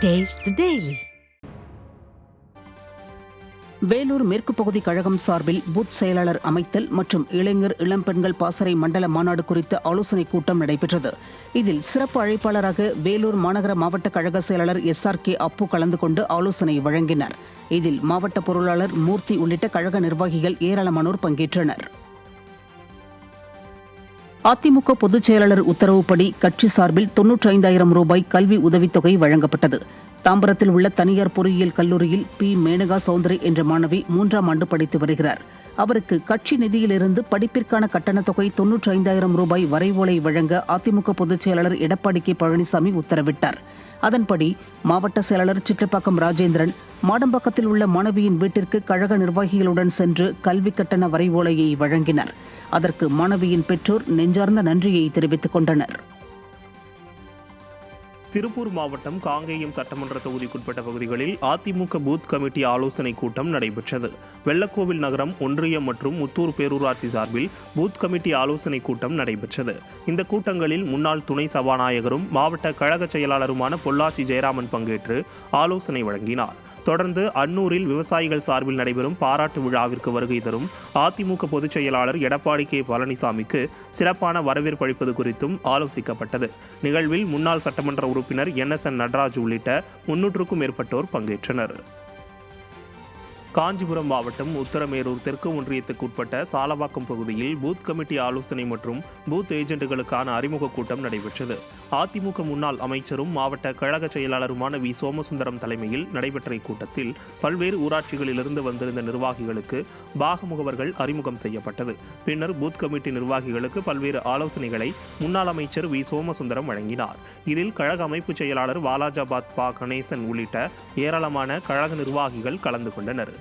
Taste the Daily. Vellore மேற்கு பகுதி கழகம் சார்பில் பூத் செயலாளர் அமைத்தல் மற்றும் இளைஞர் இளம்பெண்கள் பாசறை மண்டல மாநாடு குறித்த ஆலோசனைக் கூட்டம் நடைபெற்றது. இதில் சிறப்பு அழைப்பாளராக வேலூர் மாநகர மாவட்ட கழக செயலாளர் SRK அப்பு கலந்து கொண்டு ஆலோசனை வழங்கினார். இதில் மாவட்ட பொருளாளர் மூர்த்தி உள்ளிட்ட கழக நிர்வாகிகள் ஏராளமானோர் பங்கேற்றனர். அதிமுக பொதுச் செயலாளர் உத்தரவுப்படி கட்சி சார்பில் 95,000 ரூபாய் கல்வி உதவித்தொகை வழங்கப்பட்டது. தாம்பரத்தில் உள்ள தனியார் பொறியியல் கல்லூரியில் P. மேனகா சௌந்தரி என்ற மாணவி 3ஆம் ஆண்டு படித்து வருகிறார். அவருக்கு கட்சி நிதியிலிருந்து படிப்பிற்கான கட்டணத் தொகை 95,000 ரூபாய் வரைவோலை வழங்க அதிமுக பொதுச் செயலாளர் எடப்பாடி K. பழனிசாமி உத்தரவிட்டார். அதன்படி மாவட்ட செயலாளர் சிற்றப்பாக்கம் ராஜேந்திரன் மாடம்பாக்கத்தில் உள்ள மாணவியின் வீட்டிற்கு கழக நிர்வாகிகளுடன் சென்று கல்வி கட்டண வரைவோலையை வழங்கினர். அதற்கு மாணவியின் பெற்றோர் நெஞ்சார்ந்த நன்றியை தெரிவித்துக் கொண்டனர். திருப்பூர் மாவட்டம் காங்கேயம் சட்டமன்ற தொகுதிக்குட்பட்ட பகுதிகளில் அதிமுக பூத் கமிட்டி ஆலோசனைக் கூட்டம் நடைபெற்றது. வெள்ளக்கோவில் நகரம், ஒன்றியம் மற்றும் முத்தூர் பேரூராட்சி சார்பில் பூத் கமிட்டி ஆலோசனைக் கூட்டம் நடைபெற்றது. இந்த கூட்டங்களில் முன்னாள் துணை சபாநாயகரும் மாவட்ட கழக செயலாளருமான பொள்ளாச்சி ஜெயராமன் பங்கேற்று ஆலோசனை வழங்கினார். தொடர்ந்து அன்னூரில் விவசாயிகள் சார்பில் நடைபெறும் பாராட்டு விழாவிற்கு வருகை தரும் அதிமுக பொதுச் செயலாளர் எடப்பாடி K. பழனிசாமிக்கு சிறப்பான வரவேற்பு அளிப்பது குறித்தும் ஆலோசிக்கப்பட்டது. நிகழ்வில் முன்னாள் சட்டமன்ற உறுப்பினர் NSN நடராஜ் உள்ளிட்ட 300க்கும் மேற்பட்டோர் பங்கேற்றனர். காஞ்சிபுரம் மாவட்டம் உத்தரமேரூர் தெற்கு ஒன்றியத்துக்குட்பட்ட சாலவாக்கம் பகுதியில் பூத் கமிட்டி ஆலோசனை மற்றும் பூத் ஏஜென்ட்டுகளுக்கான அறிமுக கூட்டம் நடைபெற்றது. அதிமுக முன்னாள் அமைச்சரும் மாவட்ட கழக செயலாளருமான V. சோமசுந்தரம் தலைமையில் நடைபெற்ற இக்கூட்டத்தில் பல்வேறு ஊராட்சிகளிலிருந்து வந்திருந்த நிர்வாகிகளுக்கு பாகமுகவர்கள் அறிமுகம் செய்யப்பட்டது. பின்னர் பூத் கமிட்டி நிர்வாகிகளுக்கு பல்வேறு ஆலோசனைகளை முன்னாள் அமைச்சர் V. சோமசுந்தரம் வழங்கினார். இதில் கழக அமைப்பு செயலாளர் வாலாஜாபாத் பா. கணேசன் உள்ளிட்ட ஏராளமான கழக நிர்வாகிகள் கலந்து கொண்டனர்.